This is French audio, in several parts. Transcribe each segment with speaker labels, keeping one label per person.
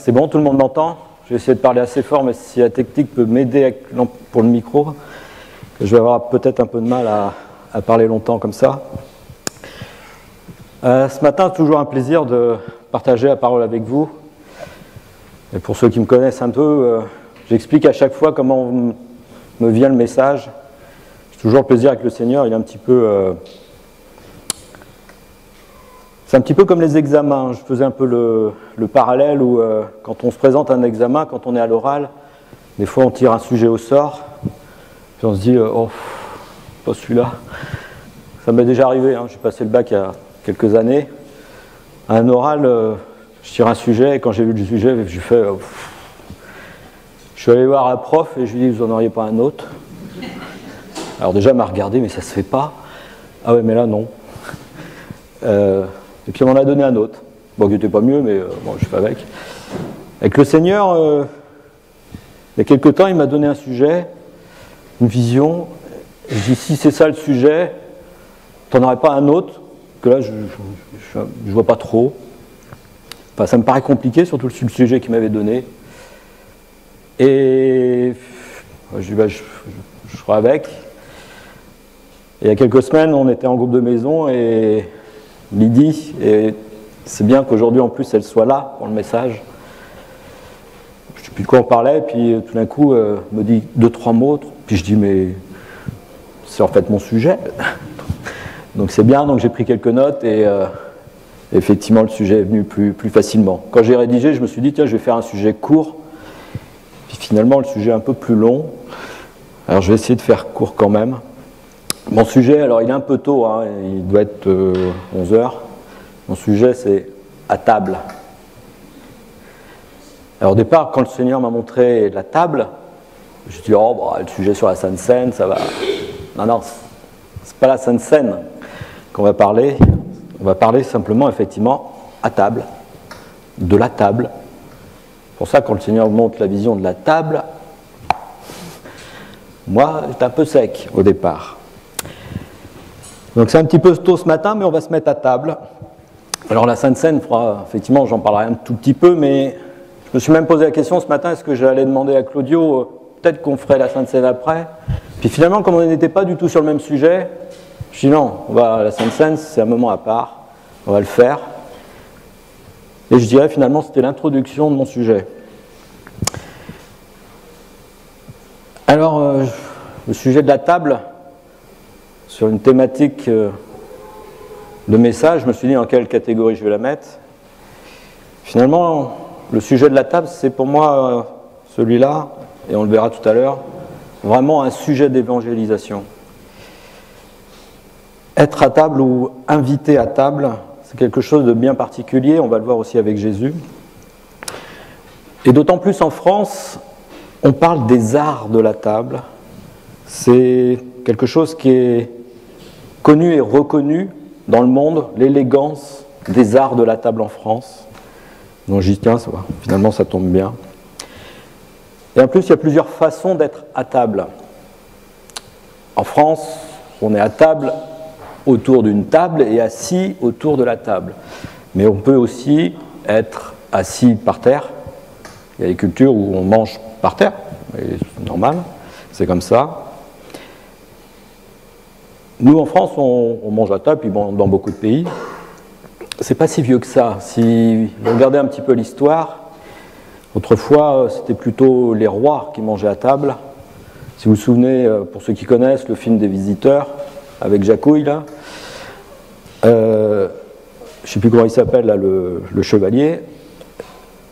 Speaker 1: C'est bon, tout le monde m'entend? Je vais essayer de parler assez fort, mais si la technique peut m'aider pour le micro, je vais avoir peut-être un peu de mal à parler longtemps comme ça. Ce matin, toujours un plaisir de partager la parole avec vous. Et pour ceux qui me connaissent un peu, j'explique à chaque fois comment me vient le message. J'ai toujours le plaisir avec le Seigneur, il est un petit peu... C'est un petit peu comme les examens. Je faisais un peu le parallèle où quand on se présente un examen, quand on est à l'oral, des fois on tire un sujet au sort, puis on se dit oh, pas celui-là. Ça m'est déjà arrivé, hein. J'ai passé le bac il y a quelques années. À un oral, je tire un sujet et quand j'ai vu le sujet, j'ai fait je suis allé voir un prof et je lui ai dit vous en auriez pas un autre? Alors déjà, elle m'a regardé, mais ça se fait pas. Ah ouais, mais là non. Et puis on m'en a donné un autre. Bon, qui n'était pas mieux, mais bon, je fais avec. Avec le Seigneur, il y a quelque temps, il m'a donné un sujet, une vision. Je dis, si c'est ça le sujet, t'en aurais pas un autre? Que là, je vois pas trop. Enfin, ça me paraît compliqué, surtout le sujet qu'il m'avait donné. Et je dis, bah, je serai avec. Et il y a quelques semaines, on était en groupe de maison et Lydie, et c'est bien qu'aujourd'hui en plus elle soit là pour le message. Je ne sais plus de quoi on parlait, puis tout d'un coup me dit 2-3 mots, puis je dis mais c'est en fait mon sujet. Donc c'est bien, donc j'ai pris quelques notes et effectivement le sujet est venu plus facilement. Quand j'ai rédigé, je me suis dit tiens je vais faire un sujet court, puis finalement le sujet est un peu plus long. Alors je vais essayer de faire court quand même. Mon sujet, alors il est un peu tôt, hein, il doit être 11h. Mon sujet c'est à table. Alors au départ, quand le Seigneur m'a montré la table, je me suis dit, oh, bah, le sujet sur la Sainte Seine, ça va. Non, c'est pas la Sainte Seine qu'on va parler. On va parler simplement, effectivement, à table, de la table. C'est pour ça, quand le Seigneur montre la vision de la table, moi, j'étais un peu sec au départ. Donc c'est un petit peu tôt ce matin, mais on va se mettre à table. Alors la Sainte Seine, effectivement, j'en parlerai un tout petit peu, mais je me suis même posé la question ce matin, est-ce que j'allais demander à Claudio, peut-être qu'on ferait la Sainte Seine après? Puis finalement, comme on n'était pas du tout sur le même sujet, je dis non, la Sainte Seine, c'est un moment à part, on va le faire. Et je dirais finalement, c'était l'introduction de mon sujet. Alors, le sujet de la table, sur une thématique de message, je me suis dit en quelle catégorie je vais la mettre. Finalement, le sujet de la table, c'est pour moi celui-là, et on le verra tout à l'heure, vraiment un sujet d'évangélisation. Être à table ou invité à table, c'est quelque chose de bien particulier, on va le voir aussi avec Jésus. Et d'autant plus en France, on parle des arts de la table. C'est quelque chose qui est connu et reconnu dans le monde, l'élégance des arts de la table en France. Donc j'y tiens, finalement ça tombe bien. Et en plus, il y a plusieurs façons d'être à table. En France, on est à table autour d'une table et assis autour de la table. Mais on peut aussi être assis par terre. Il y a des cultures où on mange par terre, c'est normal, c'est comme ça. Nous, en France, on mange à table, puis bon, dans beaucoup de pays. C'est pas si vieux que ça. Si vous regardez un petit peu l'histoire, autrefois, c'était plutôt les rois qui mangeaient à table. Si vous vous souvenez, pour ceux qui connaissent, le film des Visiteurs, avec Jacouille, là, je ne sais plus comment il s'appelle, là, le chevalier,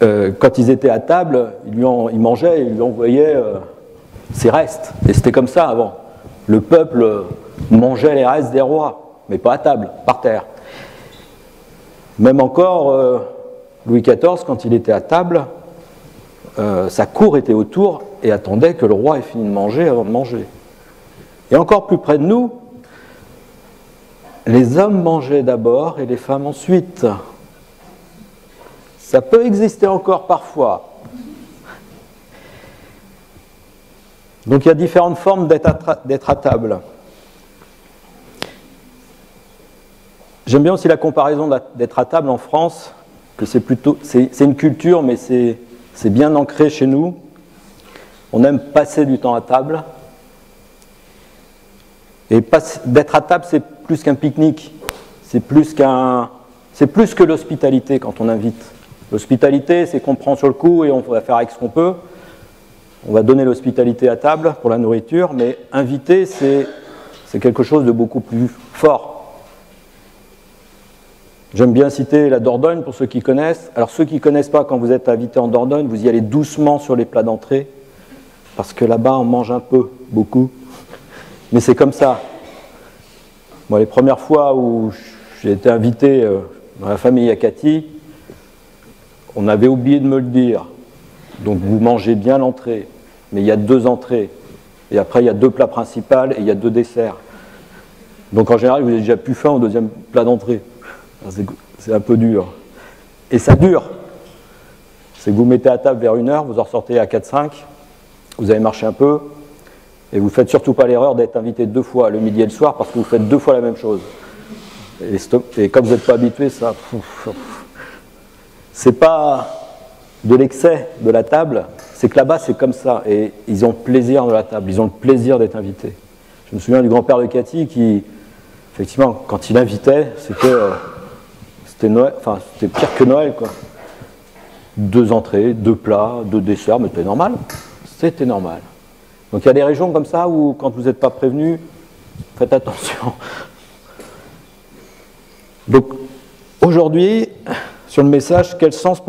Speaker 1: quand ils étaient à table, ils mangeaient, ils lui envoyaient ses restes. Et c'était comme ça avant. Le peuple mangeait les restes des rois, mais pas à table, par terre. Même encore, Louis XIV, quand il était à table, sa cour était autour et attendait que le roi ait fini de manger avant de manger. Et encore plus près de nous, les hommes mangeaient d'abord et les femmes ensuite. Ça peut exister encore parfois. Donc il y a différentes formes d'être à table. J'aime bien aussi la comparaison d'être à table en France que c'est une culture, mais c'est bien ancré chez nous. On aime passer du temps à table. Et d'être à table, c'est plus qu'un pique-nique. C'est plus que l'hospitalité quand on invite. L'hospitalité, c'est qu'on prend sur le coup et on va faire avec ce qu'on peut. On va donner l'hospitalité à table pour la nourriture, mais inviter, c'est quelque chose de beaucoup plus fort. J'aime bien citer la Dordogne pour ceux qui connaissent. Alors ceux qui ne connaissent pas, quand vous êtes invité en Dordogne, vous y allez doucement sur les plats d'entrée, parce que là-bas, on mange un peu, beaucoup. Mais c'est comme ça. Moi, les premières fois où j'ai été invité dans la famille Akati, on avait oublié de me le dire. Donc vous mangez bien l'entrée, mais il y a 2 entrées. Et après, il y a 2 plats principaux et il y a 2 desserts. Donc en général, vous avez déjà plus faim au 2e plat d'entrée. C'est un peu dur. Et ça dure. C'est que vous mettez à table vers 1h, vous en ressortez à 4-5, vous avez marché un peu, et vous ne faites surtout pas l'erreur d'être invité 2 fois, le midi et le soir, parce que vous faites 2 fois la même chose. Et comme vous n'êtes pas habitué, ça... C'est pas de l'excès de la table, c'est que là-bas c'est comme ça, et ils ont le plaisir de la table, ils ont le plaisir d'être invités. Je me souviens du grand-père de Cathy qui, effectivement, quand il invitait, c'était Noël, enfin c'était pire que Noël, quoi. 2 entrées, 2 plats, 2 desserts, mais c'était normal. C'était normal. Donc il y a des régions comme ça où, quand vous n'êtes pas prévenu, faites attention. Donc aujourd'hui, sur le message, quel sens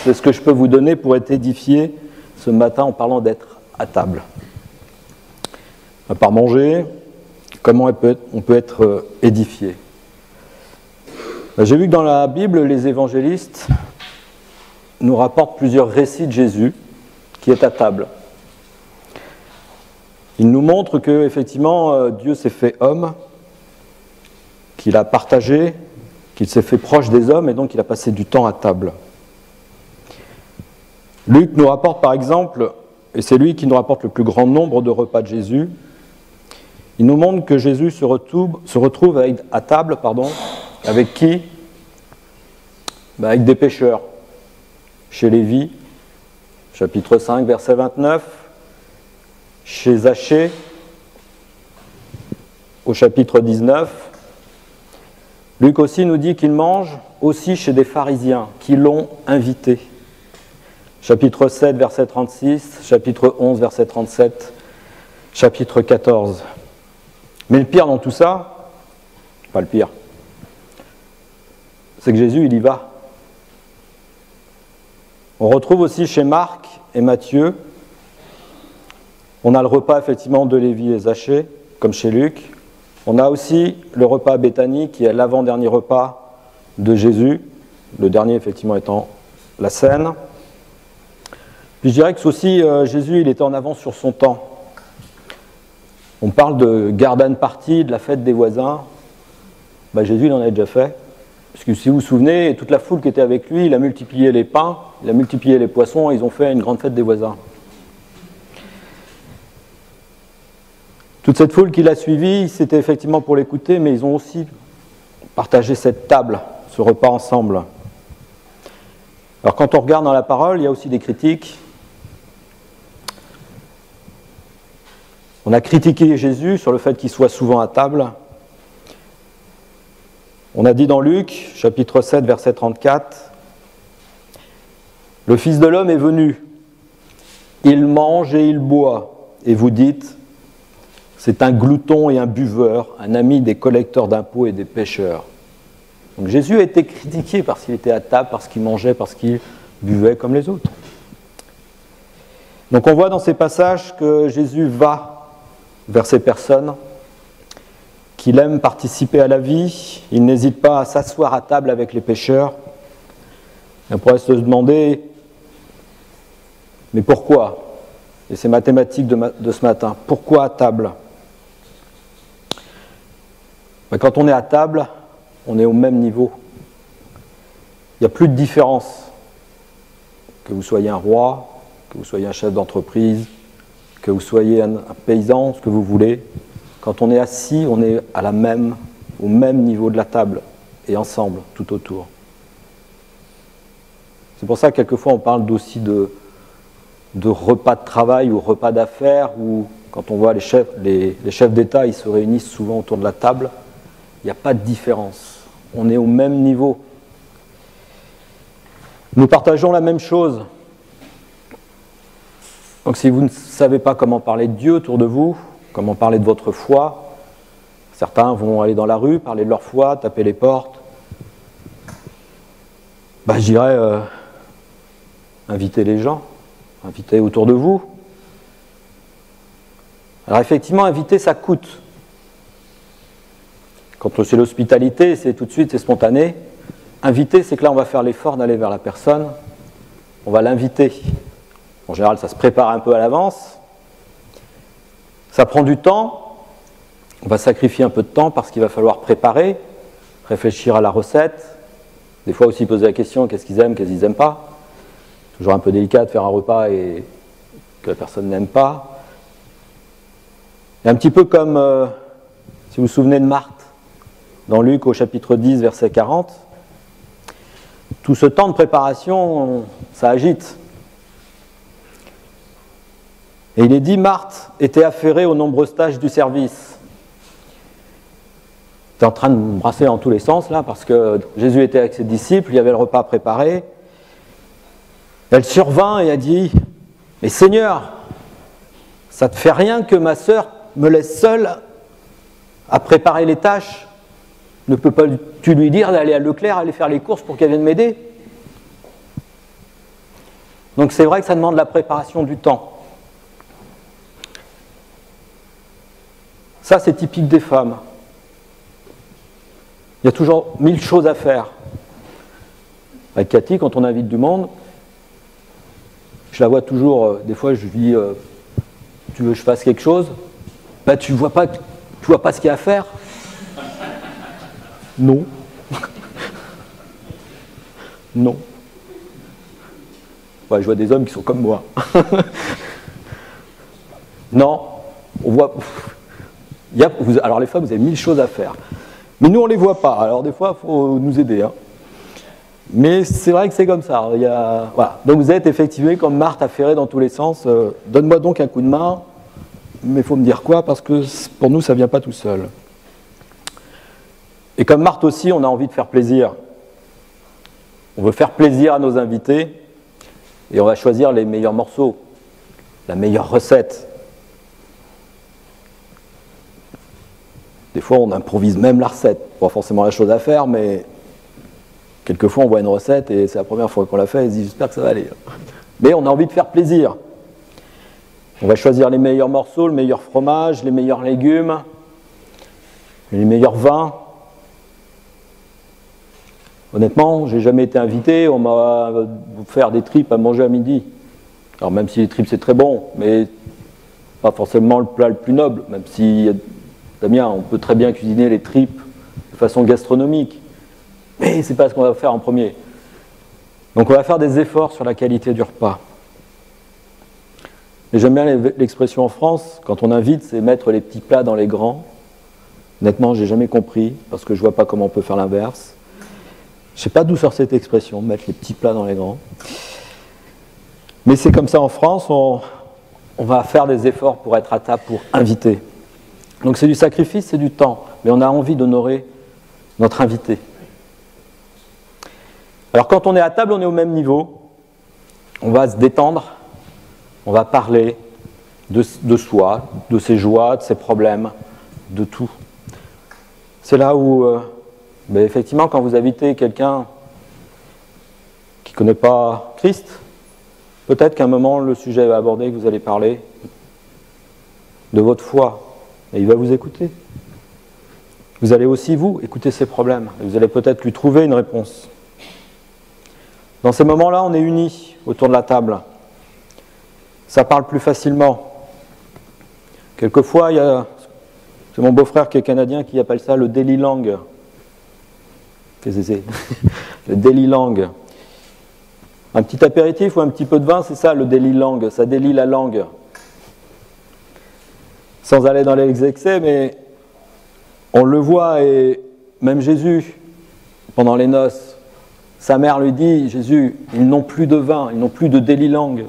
Speaker 1: est-ce que je peux vous donner pour être édifié ce matin en parlant d'être à table? À part manger, comment on peut être édifié? J'ai vu que dans la Bible, les évangélistes nous rapportent plusieurs récits de Jésus qui est à table. Ils nous montrent que, effectivement, Dieu s'est fait homme, qu'il a partagé, qu'il s'est fait proche des hommes et donc il a passé du temps à table. Luc nous rapporte par exemple, et c'est lui qui nous rapporte le plus grand nombre de repas de Jésus, il nous montre que Jésus se retrouve à table, avec qui? Avec des pécheurs. Chez Lévi, chapitre 5, verset 29, chez Zachée, au chapitre 19, Luc aussi nous dit qu'il mange aussi chez des pharisiens qui l'ont invité. Chapitre 7, verset 36, chapitre 11, verset 37, chapitre 14. Mais le pire dans tout ça, pas le pire, c'est que Jésus, il y va. On retrouve aussi chez Marc et Matthieu, on a le repas effectivement de Lévi et Zachée, comme chez Luc. On a aussi le repas à Béthanie, qui est l'avant-dernier repas de Jésus, le dernier effectivement étant la scène. Puis je dirais que aussi Jésus, il était en avance sur son temps. On parle de garden party, de la fête des voisins. Jésus, il en a déjà fait. Parce que si vous vous souvenez, toute la foule qui était avec lui, il a multiplié les pains, il a multiplié les poissons, et ils ont fait une grande fête des voisins. Toute cette foule qui l'a suivi, c'était effectivement pour l'écouter, mais ils ont aussi partagé cette table, ce repas ensemble. Alors quand on regarde dans la parole, il y a aussi des critiques. On a critiqué Jésus sur le fait qu'il soit souvent à table. On a dit dans Luc, chapitre 7, verset 34, « Le Fils de l'homme est venu, il mange et il boit, et vous dites, c'est un glouton et un buveur, un ami des collecteurs d'impôts et des pécheurs. » Donc Jésus a été critiqué parce qu'il était à table, parce qu'il mangeait, parce qu'il buvait comme les autres. Donc on voit dans ces passages que Jésus va vers ces personnes, qu'il aime participer à la vie, il n'hésite pas à s'asseoir à table avec les pécheurs. On pourrait se demander, mais pourquoi? Et c'est ma thématique de ce matin. Pourquoi à table? Quand on est à table, on est au même niveau. Il n'y a plus de différence. Que vous soyez un roi, que vous soyez un chef d'entreprise, que vous soyez un paysan, ce que vous voulez. Quand on est assis, on est au même niveau de la table, et ensemble, tout autour. C'est pour ça que quelquefois on parle aussi de repas de travail ou repas d'affaires, où quand on voit les chefs d'État, ils se réunissent souvent autour de la table. Il n'y a pas de différence. On est au même niveau. Nous partageons la même chose. Donc si vous ne savez pas comment parler de Dieu autour de vous, comment parler de votre foi, certains vont aller dans la rue, parler de leur foi, taper les portes. Je dirais, invitez les gens, invitez autour de vous. Alors effectivement, inviter, ça coûte. Quand c'est l'hospitalité, c'est tout de suite, c'est spontané. Inviter, c'est que là, on va faire l'effort d'aller vers la personne. On va l'inviter. En général, ça se prépare un peu à l'avance. Ça prend du temps. On va sacrifier un peu de temps parce qu'il va falloir préparer, réfléchir à la recette. Des fois aussi poser la question, qu'est-ce qu'ils aiment, qu'est-ce qu'ils n'aiment pas. Toujours un peu délicat de faire un repas et que la personne n'aime pas. Et un petit peu comme, si vous vous souvenez de Marthe, dans Luc au chapitre 10, verset 40, tout ce temps de préparation, ça agite. Et il est dit, Marthe était affairée aux nombreuses tâches du service. Elle était en train de me brasser dans tous les sens, là, parce que Jésus était avec ses disciples, il y avait le repas préparé. Elle survint et a dit, « Mais Seigneur, ça ne te fait rien que ma sœur me laisse seule à préparer les tâches? Ne peux pas tu lui dire d'aller à Leclerc, aller faire les courses pour qu'elle vienne m'aider ?» Donc c'est vrai que ça demande la préparation du temps. Ça, c'est typique des femmes. Il y a toujours 1000 choses à faire. Avec Cathy, quand on invite du monde, je la vois toujours, des fois je lui dis, tu veux que je fasse quelque chose? Tu vois pas ce qu'il y a à faire? Non. Non. Ouais, je vois des hommes qui sont comme moi. Non. On voit. Alors les femmes, vous avez 1000 choses à faire. Mais nous, on ne les voit pas. Alors des fois, il faut nous aider. Hein. Mais c'est vrai que c'est comme ça. Voilà. Donc vous êtes effectivement comme Marthe affairée dans tous les sens. Donne-moi donc un coup de main. Mais il faut me dire quoi, parce que pour nous, ça ne vient pas tout seul. Et comme Marthe aussi, on a envie de faire plaisir. On veut faire plaisir à nos invités. Et on va choisir les meilleurs morceaux, la meilleure recette. Des fois, on improvise même la recette. Pas forcément la chose à faire, mais quelquefois, on voit une recette et c'est la première fois qu'on l'a fait et on se dit, j'espère que ça va aller. Mais on a envie de faire plaisir. On va choisir les meilleurs morceaux, le meilleur fromage, les meilleurs légumes, les meilleurs vins. Honnêtement, j'ai jamais été invité, on m'a offert des tripes à manger à midi. Alors même si les tripes c'est très bon, mais pas forcément le plat le plus noble, même si, Damien, on peut très bien cuisiner les tripes de façon gastronomique. Mais c'est pas ce qu'on va faire en premier. Donc on va faire des efforts sur la qualité du repas. Et j'aime bien l'expression en France, quand on invite, c'est mettre les petits plats dans les grands. Honnêtement, j'ai jamais compris, parce que je vois pas comment on peut faire l'inverse. Je ne sais pas d'où sort cette expression, mettre les petits plats dans les grands. Mais c'est comme ça en France, on va faire des efforts pour être à table, pour inviter. Donc c'est du sacrifice, c'est du temps, mais on a envie d'honorer notre invité. Alors quand on est à table, on est au même niveau, on va se détendre, on va parler de soi, de ses joies, de ses problèmes, de tout. C'est là où... Mais effectivement, quand vous invitez quelqu'un qui ne connaît pas Christ, peut-être qu'à un moment, le sujet va aborder, que vous allez parler de votre foi, et il va vous écouter. Vous allez aussi, vous, écouter ses problèmes, et vous allez peut-être lui trouver une réponse. Dans ces moments-là, on est unis autour de la table. Ça parle plus facilement. Quelquefois, c'est mon beau-frère qui est canadien qui appelle ça le daily lang. Qu'est-ce que c'est? Le daily lang. Un petit apéritif ou un petit peu de vin, c'est ça le daily lang, ça délie la langue. Sans aller dans les excès, mais on le voit, et même Jésus, pendant les noces, Sa mère lui dit, Jésus, ils n'ont plus de vin, ils n'ont plus de délilangue.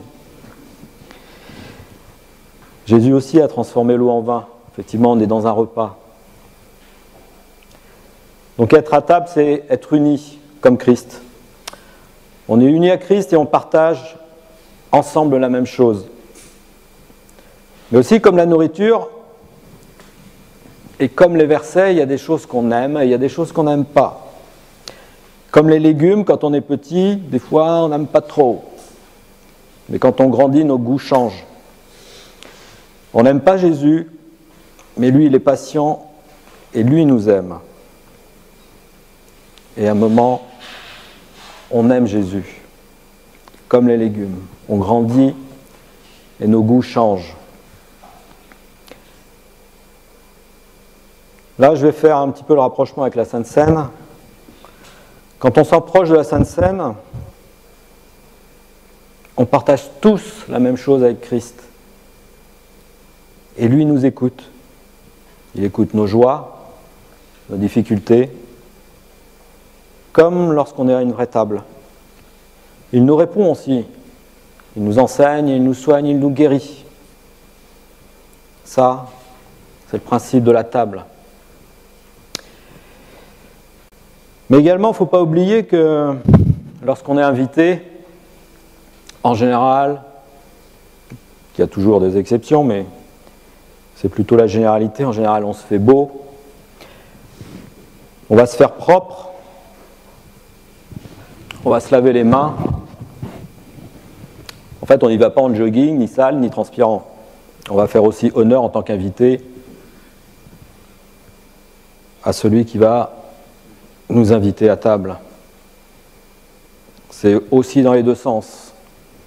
Speaker 1: Jésus aussi a transformé l'eau en vin. Effectivement, on est dans un repas. Donc être à table, c'est être unis comme Christ. On est unis à Christ et on partage ensemble la même chose. Mais aussi comme la nourriture, et comme les versets, il y a des choses qu'on aime et il y a des choses qu'on n'aime pas. Comme les légumes, quand on est petit, des fois on n'aime pas trop. Mais quand on grandit, nos goûts changent. On n'aime pas Jésus, mais lui il est patient et lui il nous aime. Et à un moment, on aime Jésus, comme les légumes. On grandit et nos goûts changent. Là, je vais faire un petit peu le rapprochement avec la Sainte Seine. Quand on s'approche de la Sainte Seine, on partage tous la même chose avec Christ. Et lui nous écoute. Il écoute nos joies, nos difficultés, comme lorsqu'on est à une vraie table. Il nous répond aussi. Il nous enseigne, il nous soigne, il nous guérit. Ça, c'est le principe de la table. Mais également, il ne faut pas oublier que lorsqu'on est invité, en général, il y a toujours des exceptions, mais c'est plutôt la généralité. En général, on se fait beau, on va se faire propre, on va se laver les mains. En fait, on n'y va pas en jogging, ni sale, ni transpirant. On va faire aussi honneur en tant qu'invité à celui qui va nous inviter à table. C'est aussi dans les deux sens.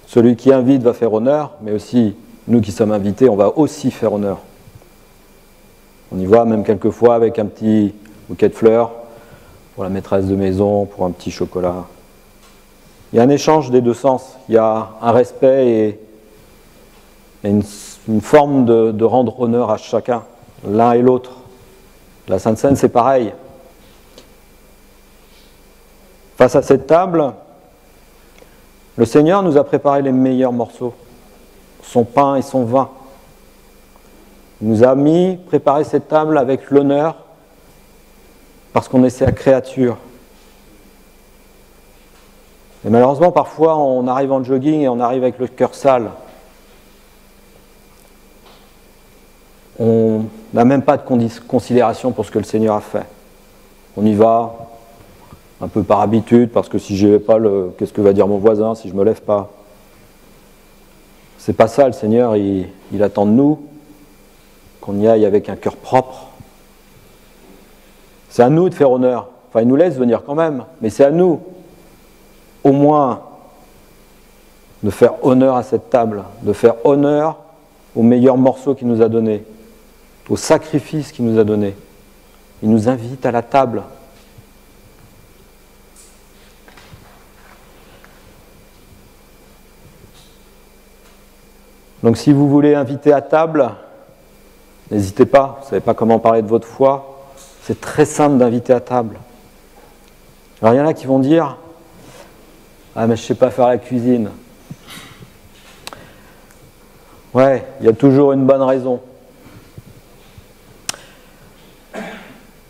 Speaker 1: Celui qui invite va faire honneur, mais aussi nous qui sommes invités, on va aussi faire honneur. On y va même quelquefois avec un petit bouquet de fleurs pour la maîtresse de maison, pour un petit chocolat. Il y a un échange des deux sens. Il y a un respect et une forme de rendre honneur à chacun, l'un et l'autre. La Sainte Seine, c'est pareil. Face à cette table, le Seigneur nous a préparé les meilleurs morceaux, son pain et son vin. Il nous a préparé cette table avec l'honneur, parce qu'on est sa créature. Et malheureusement, parfois, on arrive en jogging et on arrive avec le cœur sale. On n'a même pas de considération pour ce que le Seigneur a fait. On y va un peu par habitude, parce que si je n'y vais pas, qu'est-ce que va dire mon voisin si je ne me lève pas? C'est pas ça, le Seigneur, il attend de nous qu'on y aille avec un cœur propre. C'est à nous de faire honneur. Enfin, il nous laisse venir quand même, mais c'est à nous, au moins, de faire honneur à cette table, de faire honneur aux meilleurs morceaux qu'il nous a donnés, au sacrifice qu'il nous a donné. Il nous invite à la table. Donc si vous voulez inviter à table, n'hésitez pas, vous ne savez pas comment parler de votre foi, c'est très simple d'inviter à table. Alors il y en a qui vont dire « Ah mais je ne sais pas faire la cuisine ». Ouais, il y a toujours une bonne raison.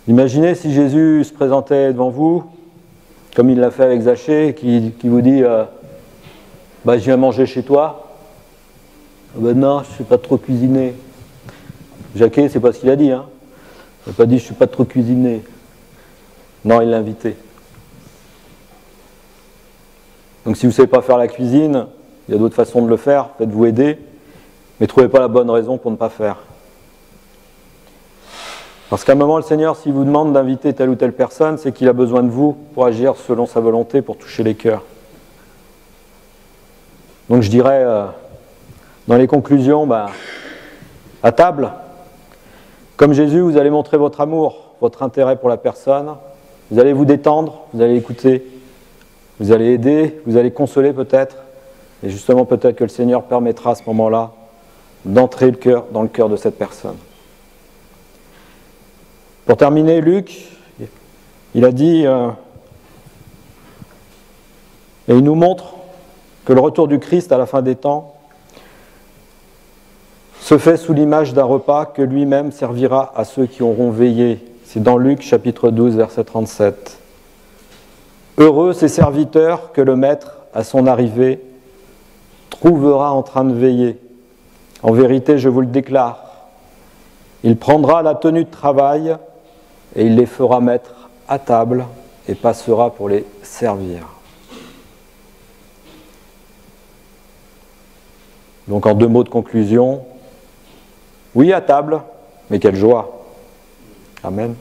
Speaker 1: Imaginez si Jésus se présentait devant vous, comme il l'a fait avec Zachée, qui vous dit « Bah je viens manger chez toi ». Ben non, je ne sais pas trop cuisiner. Jacquet, c'est pas ce qu'il a dit. Hein. Il n'a pas dit je ne sais pas trop cuisiner. Non, il l'a invité. Donc si vous ne savez pas faire la cuisine, il y a d'autres façons de le faire, faites-vous aider, mais ne trouvez pas la bonne raison pour ne pas faire. Parce qu'à un moment, le Seigneur, s'il vous demande d'inviter telle ou telle personne, c'est qu'il a besoin de vous pour agir selon sa volonté, pour toucher les cœurs. Donc je dirais... dans les conclusions, à table, comme Jésus, vous allez montrer votre amour, votre intérêt pour la personne, vous allez vous détendre, vous allez écouter, vous allez aider, vous allez consoler peut-être, et justement peut-être que le Seigneur permettra à ce moment-là d'entrer dans le cœur de cette personne. Pour terminer, Luc, il a dit Et il nous montre que le retour du Christ à la fin des temps se fait sous l'image d'un repas que lui-même servira à ceux qui auront veillé. C'est dans Luc chapitre 12, verset 37. Heureux ces serviteurs que le maître, à son arrivée, trouvera en train de veiller. En vérité, je vous le déclare, il prendra la tenue de travail et il les fera mettre à table et passera pour les servir. Donc en 2 mots de conclusion, oui à table, mais quelle joie. Amen.